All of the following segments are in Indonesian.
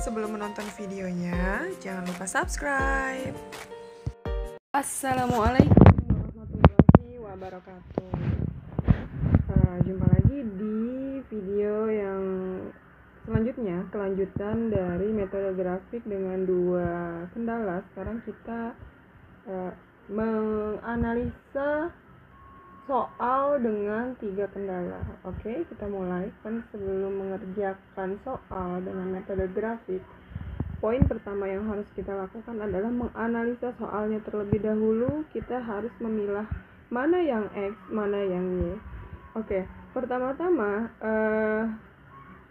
Sebelum menonton videonya, jangan lupa subscribe. Assalamualaikum warahmatullahi wabarakatuh. Jumpa lagi di video yang selanjutnya, kelanjutan dari metode grafik dengan dua kendala. Sekarang kita menganalisa soal dengan 3 kendala. Oke, kita mulai. Kan sebelum mengerjakan soal dengan metode grafik, poin pertama yang harus kita lakukan adalah menganalisa soalnya terlebih dahulu. Kita harus memilah mana yang X, mana yang Y. Oke, pertama-tama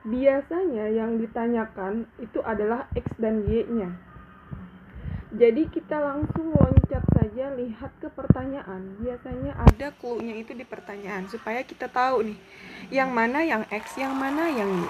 biasanya yang ditanyakan itu adalah X dan Y-nya. Jadi kita langsung loncat saja lihat ke pertanyaan. Biasanya ada clue-nya itu di pertanyaan supaya kita tahu nih yang mana yang X, yang mana yang Y.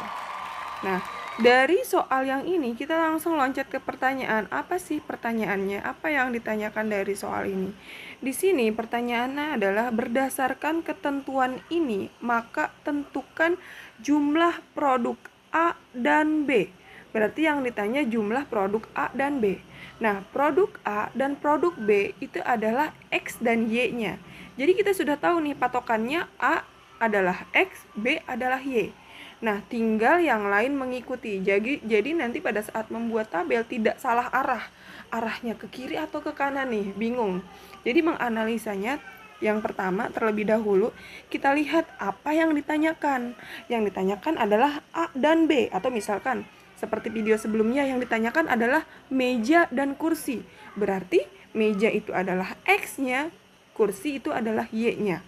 Nah, dari soal yang ini kita langsung loncat ke pertanyaan. Apa sih pertanyaannya? Apa yang ditanyakan dari soal ini? Di sini pertanyaannya adalah berdasarkan ketentuan ini, maka tentukan jumlah produk A dan B. Berarti yang ditanya jumlah produk A dan B. Nah, produk A dan produk B itu adalah X dan Y-nya. Jadi kita sudah tahu nih patokannya A adalah X, B adalah Y. Nah, tinggal yang lain mengikuti. Jadi nanti pada saat membuat tabel tidak salah arah. Arahnya ke kiri atau ke kanan nih, bingung. Jadi menganalisanya yang pertama terlebih dahulu kita lihat apa yang ditanyakan. Yang ditanyakan adalah A dan B, atau misalkan seperti video sebelumnya yang ditanyakan adalah meja dan kursi. Berarti meja itu adalah X-nya, kursi itu adalah Y-nya.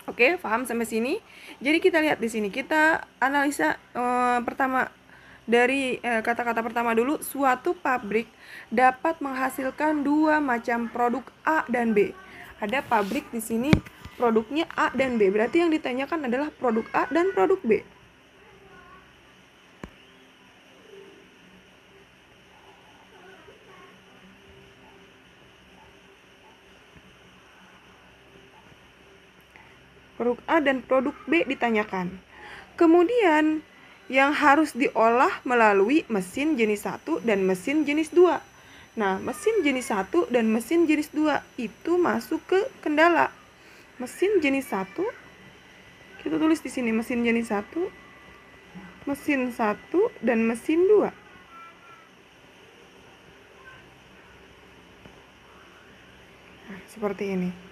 Oke, paham sampai sini? Jadi kita lihat di sini, kita analisa pertama dari kata-kata pertama dulu. Suatu pabrik dapat menghasilkan dua macam produk A dan B. Ada pabrik di sini, produknya A dan B. Berarti yang ditanyakan adalah produk A dan produk B. Produk A dan produk B ditanyakan. Kemudian yang harus diolah melalui mesin jenis 1 dan mesin jenis 2. Nah, mesin jenis 1 dan mesin jenis 2 itu masuk ke kendala. Mesin jenis 1, kita tulis di sini mesin jenis 1, mesin 1 dan mesin 2. Nah, seperti ini.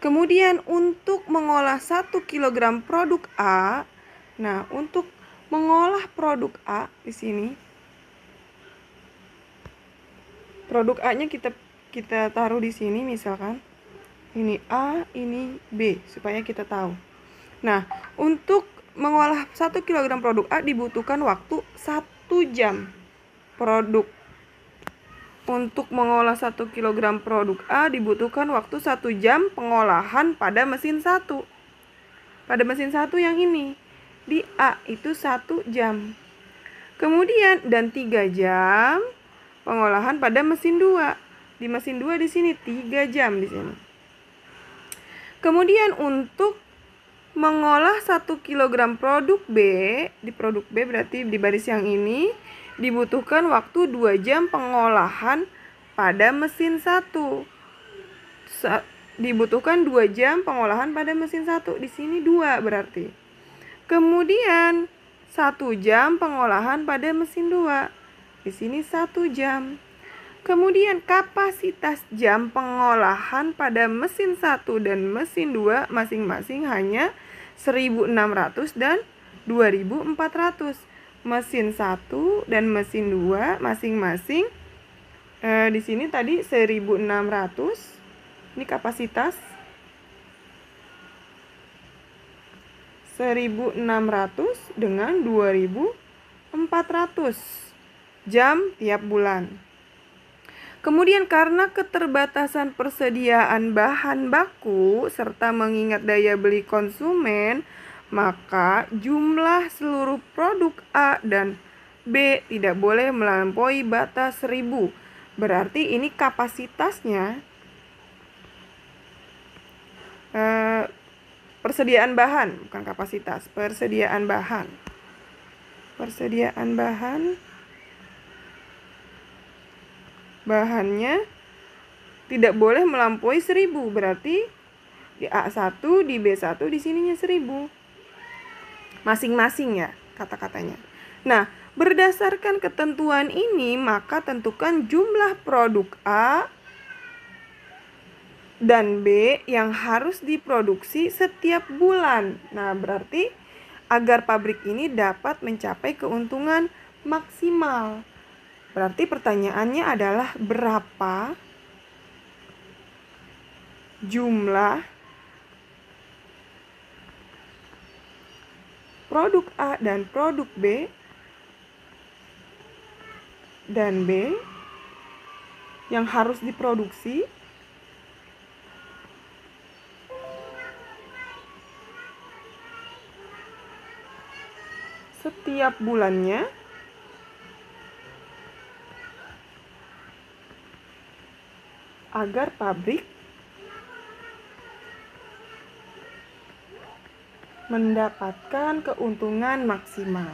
Kemudian untuk mengolah 1 kg produk A, nah untuk mengolah produk A di sini, produk A-nya kita taruh di sini misalkan. Ini A, ini B supaya kita tahu. Nah, untuk mengolah 1 kg produk A dibutuhkan waktu 1 jam. Untuk mengolah 1 kg produk A dibutuhkan waktu 1 jam pengolahan pada mesin 1. Pada mesin 1 yang ini. Di A itu 1 jam. Kemudian dan 3 jam pengolahan pada mesin 2. Di mesin 2 di sini 3 jam di sini. Kemudian untuk mengolah 1 kg produk B, di produk B berarti di baris yang ini dibutuhkan waktu 2 jam pengolahan pada mesin 1. Dibutuhkan 2 jam pengolahan pada mesin 1. Di sini 2 berarti. Kemudian 1 jam pengolahan pada mesin 2. Di sini 1 jam. Kemudian kapasitas jam pengolahan pada mesin 1 dan mesin 2 masing-masing hanya 1.600 dan 2.400. Mesin 1 dan mesin 2 masing-masing di sini tadi 1.600. Ini kapasitas 1.600 dengan 2.400 jam tiap bulan. Kemudian karena keterbatasan persediaan bahan baku serta mengingat daya beli konsumen, maka jumlah seluruh produk A dan B tidak boleh melampaui batas 1.000. Berarti ini kapasitasnya persediaan bahan, bukan kapasitas, persediaan bahan. Persediaan bahan bahannya tidak boleh melampaui 1000. Berarti di A1, di B1, di sininya 1000. Masing-masing ya kata-katanya. Nah, berdasarkan ketentuan ini, maka tentukan jumlah produk A dan B yang harus diproduksi setiap bulan. Nah, berarti agar pabrik ini dapat mencapai keuntungan maksimal. Berarti pertanyaannya adalah berapa jumlah produk A dan produk B yang harus diproduksi setiap bulannya agar pabrik mendapatkan keuntungan maksimal.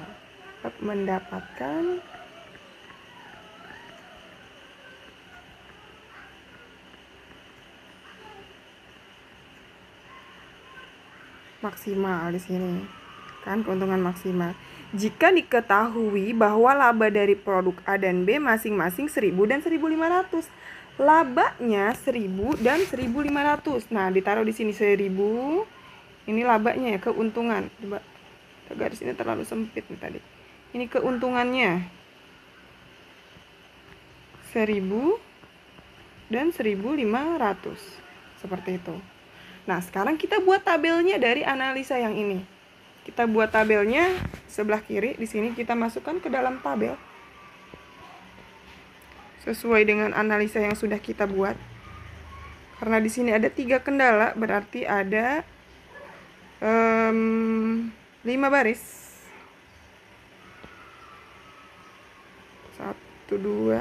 Maksimal di sini. Kan keuntungan maksimal. Jika diketahui bahwa laba dari produk A dan B masing-masing 1000 dan 1500. Labanya 1000 dan 1500. Nah, ditaruh di sini 1000. Ini labanya ya, keuntungan. Coba garis ini terlalu sempit nih tadi. Ini keuntungannya 1000 dan 1500. Seperti itu. Nah, sekarang kita buat tabelnya dari analisa yang ini. Kita buat tabelnya sebelah kiri. Di sini kita masukkan ke dalam tabel sesuai dengan analisa yang sudah kita buat. Karena di sini ada 3 kendala, berarti ada 5 baris. 1, 2,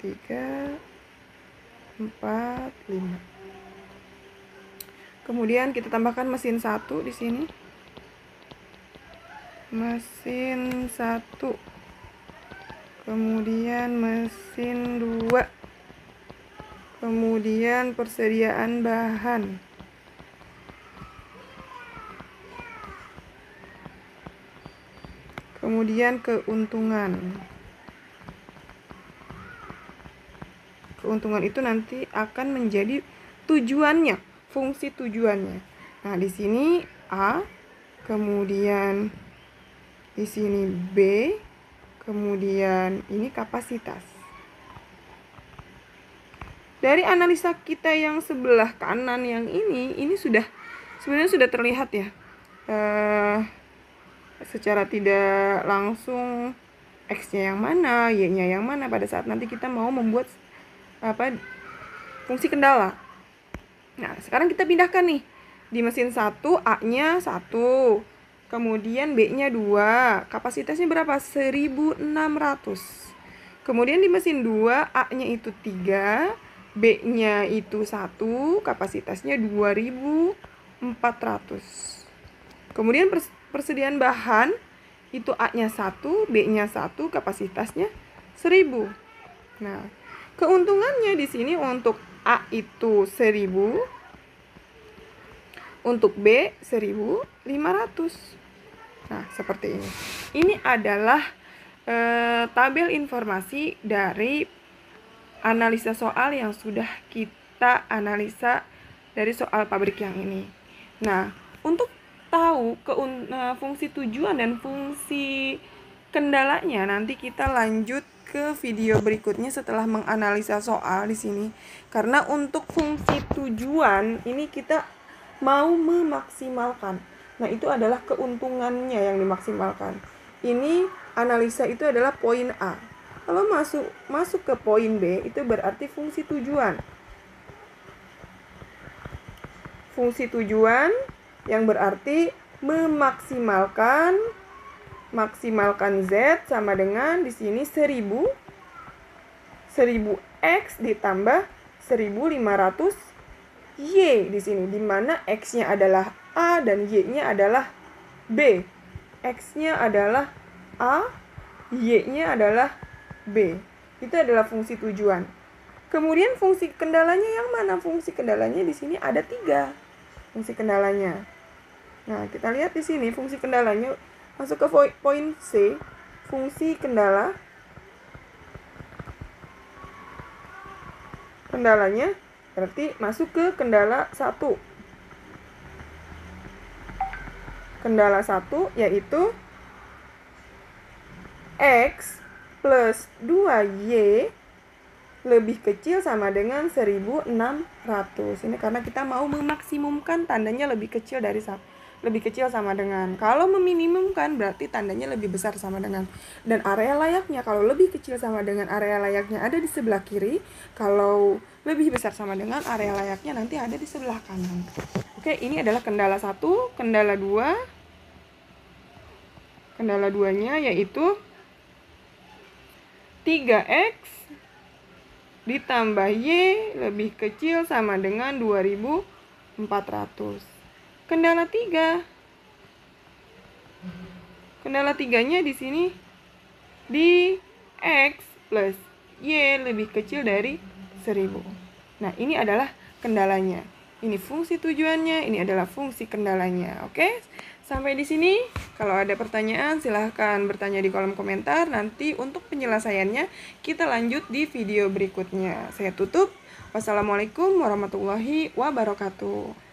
3, 4, 5. Kemudian kita tambahkan mesin 1 di sini. Mesin 1. Kemudian mesin 2. Kemudian persediaan bahan. Kemudian keuntungan. Keuntungan itu nanti akan menjadi tujuannya, fungsi tujuannya. Nah, di sini A, kemudian di sini B, kemudian ini kapasitas. Dari analisa kita yang sebelah kanan yang ini sudah sebenarnya sudah terlihat ya. Secara tidak langsung X-nya yang mana, Y-nya yang mana pada saat nanti kita mau membuat fungsi kendala. Nah, sekarang kita pindahkan nih. Di mesin 1 A-nya 1, kemudian B-nya 2. Kapasitasnya berapa? 1600. Kemudian di mesin 2 A-nya itu 3, B-nya itu 1, kapasitasnya 2400. Kemudian persediaan bahan itu A-nya 1, B-nya 1, kapasitasnya 1000. Nah, keuntungannya di sini untuk A itu 1000, untuk B 1500. Nah, seperti ini. Ini adalah tabel informasi dari analisa soal yang sudah kita analisa dari soal pabrik yang ini. Nah, untuk tahu fungsi tujuan dan fungsi kendalanya, nanti kita lanjut ke video berikutnya setelah menganalisa soal di sini. Karena untuk fungsi tujuan ini kita mau memaksimalkan. Nah, itu adalah keuntungannya yang dimaksimalkan. Ini analisa itu adalah poin A. Kalau masuk ke poin B, itu berarti fungsi tujuan. Fungsi tujuan yang berarti memaksimalkan Z sama dengan di sini 1000 X ditambah 1500 Y di sini, di mana X-nya adalah A dan Y-nya adalah B. X-nya adalah A, Y-nya adalah B. Itu adalah fungsi tujuan. Kemudian fungsi kendalanya yang mana? Fungsi kendalanya di sini ada 3. Fungsi kendalanya. Nah, kita lihat di sini fungsi kendalanya. Masuk ke poin C, fungsi kendala. Kendalanya berarti masuk ke kendala 1. Kendala 1 yaitu X plus 2Y lebih kecil sama dengan 1600. Ini karena kita mau memaksimumkan tandanya lebih kecil sama dengan. Kalau meminimumkan berarti tandanya lebih besar sama dengan. Dan area layaknya kalau lebih kecil sama dengan area layaknya ada di sebelah kiri. Kalau lebih besar sama dengan area layaknya nanti ada di sebelah kanan. Oke, ini adalah kendala 1. Kendala 2. Kendala 2-nya yaitu 3X ditambah Y lebih kecil sama dengan 2400. Kendala 3. Kendala 3-nya di sini di X plus Y lebih kecil dari 1000. Nah, ini adalah kendalanya. Ini fungsi tujuannya, ini adalah fungsi kendalanya. Oke? Sampai di sini. Kalau ada pertanyaan silahkan bertanya di kolom komentar. Nanti untuk penyelesaiannya kita lanjut di video berikutnya. Saya tutup. Wassalamualaikum warahmatullahi wabarakatuh.